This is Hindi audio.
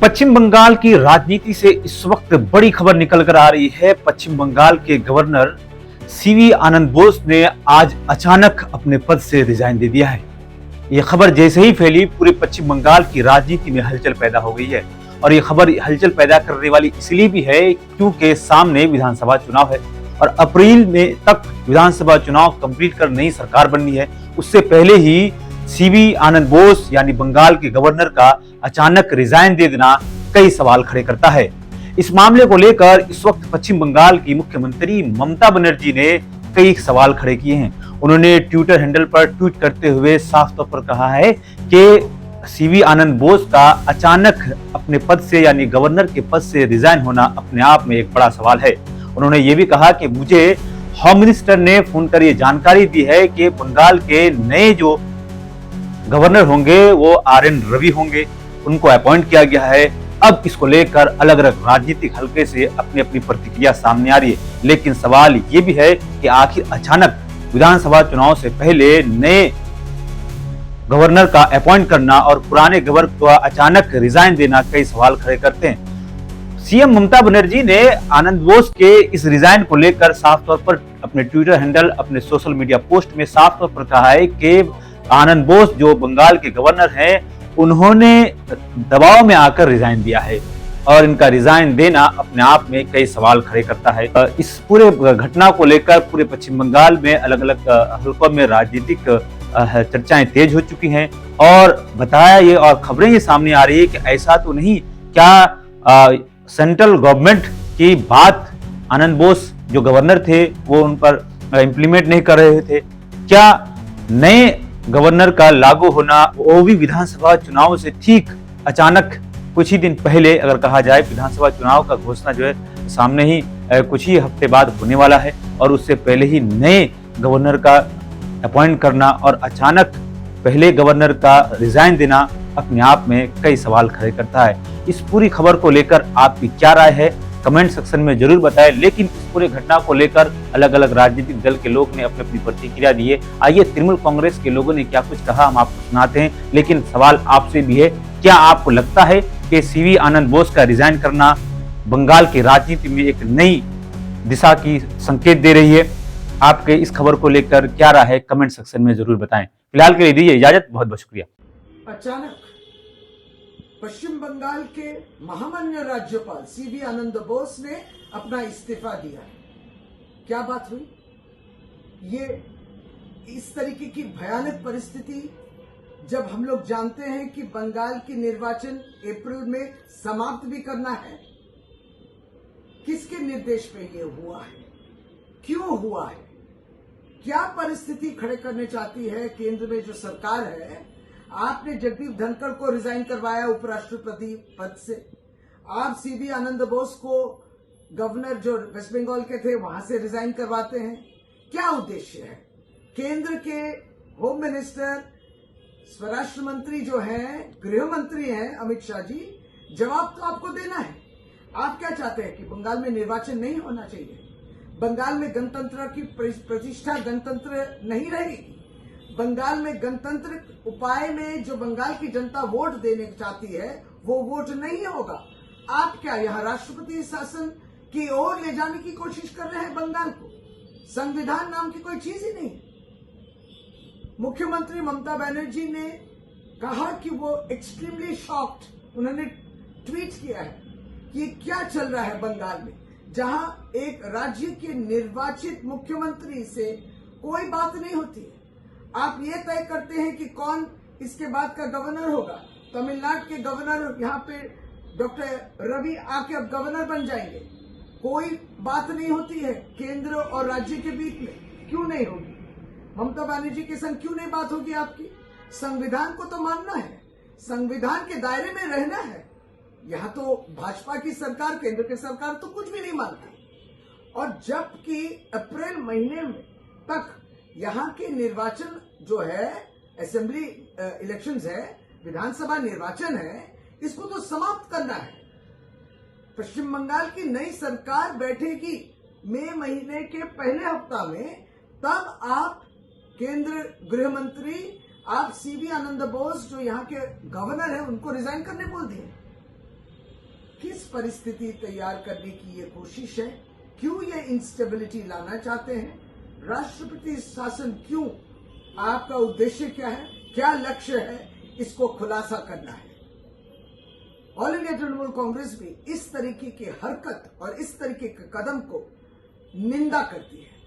पश्चिम बंगाल की राजनीति से इस वक्त बड़ी खबर निकल कर आ रही है। पश्चिम बंगाल के गवर्नर सीवी आनंद बोस ने आज अचानक अपने पद से रिजाइन दे दिया है। यह खबर जैसे ही फैली पूरे पश्चिम बंगाल की राजनीति में हलचल पैदा हो गई है और ये खबर हलचल पैदा करने वाली इसलिए भी है क्योंकि सामने विधानसभा चुनाव है और अप्रैल में तक विधानसभा चुनाव कंप्लीट कर नई सरकार बननी है। उससे पहले ही सीवी आनंद बोस यानी बंगाल के गवर्नर का अचानक रिजाइन दे देना कई सवाल खड़े करता है। इस मामले को लेकर इस वक्त पश्चिम बंगाल की मुख्यमंत्री ममता बनर्जी ने कई सवाल खड़े किए हैं। उन्होंने ट्विटर हैंडल पर ट्वीट करते हुए साफ तौर पर कहा है कि सीवी आनंद बोस का अचानक अपने पद से यानी गवर्नर के पद से रिजाइन होना अपने आप में एक बड़ा सवाल है। उन्होंने ये भी कहा कि मुझे होम मिनिस्टर ने फोन कर ये जानकारी दी है कि बंगाल के नए जो गवर्नर होंगे वो RN रवि होंगे, उनको अपॉइंट किया गया है। अब इसको लेकर अलग अलग राजनीतिक हलके से अपनी अपनी प्रतिक्रिया सामने आ रही है, लेकिन सवाल ये भी है कि आखिर अचानक विधानसभा चुनाव से पहले नए गवर्नर का अपॉइंट करना और पुराने गवर्नर को अचानक रिजाइन देना कई सवाल खड़े करते हैं। सीएम ममता बनर्जी ने आनंद बोस के इस रिजाइन को लेकर साफ तौर पर अपने ट्विटर हैंडल, अपने सोशल मीडिया पोस्ट में साफ तौर पर कहा है कि आनंद बोस जो बंगाल के गवर्नर हैं, उन्होंने दबाव में आकर रिजाइन दिया है और इनका रिजाइन देना अपने आप में कई सवाल खड़े करता है। इस पूरे घटना को लेकर पूरे पश्चिम बंगाल में अलग अलग हलकों में राजनीतिक चर्चाएं तेज हो चुकी हैं और बताया ये और खबरें ये सामने आ रही है कि ऐसा तो नहीं, क्या सेंट्रल गवर्नमेंट की बात आनंद बोस जो गवर्नर थे वो उन पर इंप्लीमेंट नहीं कर रहे थे? क्या नए गवर्नर का लागू होना वो भी विधानसभा चुनाव से ठीक अचानक कुछ ही दिन पहले, अगर कहा जाए विधानसभा चुनाव का घोषणा जो है सामने ही कुछ ही हफ्ते बाद होने वाला है और उससे पहले ही नए गवर्नर का अपॉइंट करना और अचानक पहले गवर्नर का रिजाइन देना अपने आप में कई सवाल खड़े करता है। इस पूरी खबर को लेकर आपकी क्या राय है कमेंट सेक्शन में जरूर बताएं। लेकिन इस पूरे घटना को लेकर अलग अलग राजनीतिक दल के लोग ने अपनी अपनी प्रतिक्रिया दी है। आइए तृणमूल कांग्रेस के लोगों ने क्या कुछ कहा हम आपको सुनाते हैं। लेकिन सवाल आपसे भी है, क्या आपको लगता है कि सीवी आनंद बोस का रिजाइन करना बंगाल की राजनीति में एक नई दिशा की संकेत दे रही है? आपके इस खबर को लेकर क्या राय है कमेंट सेक्शन में जरूर बताएं। फिलहाल के लिए दीजिए इजाजत, बहुत बहुत शुक्रिया। अचानक पश्चिम बंगाल के महामान्य राज्यपाल सीवी आनंद बोस ने अपना इस्तीफा दिया है। क्या बात हुई? ये इस तरीके की भयानक परिस्थिति जब हम लोग जानते हैं कि बंगाल की निर्वाचन अप्रैल में समाप्त भी करना है, किसके निर्देश पे ये हुआ है, क्यों हुआ है, क्या परिस्थिति खड़े करने चाहती है केंद्र में जो सरकार है? आपने जगदीप धनखड़ को रिजाइन करवाया उपराष्ट्रपति पद से, आप सीवी आनंद बोस को गवर्नर जो वेस्ट बंगाल के थे वहां से रिजाइन करवाते हैं। क्या उद्देश्य है? केंद्र के होम मिनिस्टर, स्वराष्ट्र मंत्री जो हैं, गृह मंत्री हैं अमित शाह जी, जवाब तो आपको देना है। आप क्या चाहते हैं कि बंगाल में निर्वाचन नहीं होना चाहिए? बंगाल में गणतंत्र की प्रतिष्ठा गणतंत्र नहीं रहेगी। बंगाल में गणतंत्र उपाय में जो बंगाल की जनता वोट देने चाहती है वो वोट नहीं होगा। आप क्या यहाँ राष्ट्रपति शासन की ओर ले जाने की कोशिश कर रहे हैं बंगाल को? संविधान नाम की कोई चीज ही नहीं। मुख्यमंत्री ममता बनर्जी ने कहा कि वो एक्सट्रीमली शॉक्ड, उन्होंने ट्वीट किया है कि क्या चल रहा है बंगाल में, जहां एक राज्य के निर्वाचित मुख्यमंत्री से कोई बात नहीं होती है। आप ये तय करते हैं कि कौन इसके बाद का गवर्नर होगा। तमिलनाडु के गवर्नर यहाँ पे डॉक्टर रवि आके अब गवर्नर बन जाएंगे। कोई बात नहीं होती है केंद्र और राज्य के बीच में, क्यों नहीं होगी? ममता बनर्जी के संग क्यों नहीं बात होगी आपकी? संविधान को तो मानना है, संविधान के दायरे में रहना है। यहाँ तो भाजपा की सरकार, केंद्र की सरकार तो कुछ भी नहीं मानती। और जबकि अप्रैल महीने में तक यहाँ के निर्वाचन जो है, असेंबली इलेक्शंस है, विधानसभा निर्वाचन है, इसको तो समाप्त करना है। पश्चिम बंगाल की नई सरकार बैठेगी मई महीने के पहले हफ्ता में, तब आप केंद्र गृह मंत्री, आप सीवी आनंद बोस जो यहाँ के गवर्नर हैं उनको रिजाइन करने बोल दिए। किस परिस्थिति तैयार करने की ये कोशिश है, क्यों ये इंस्टेबिलिटी लाना चाहते हैं, राष्ट्रपति शासन क्यों, आपका उद्देश्य क्या है, क्या लक्ष्य है, इसको खुलासा करना है। ऑल इंडिया तृणमूल कांग्रेस भी इस तरीके की हरकत और इस तरीके के कदम को निंदा करती है।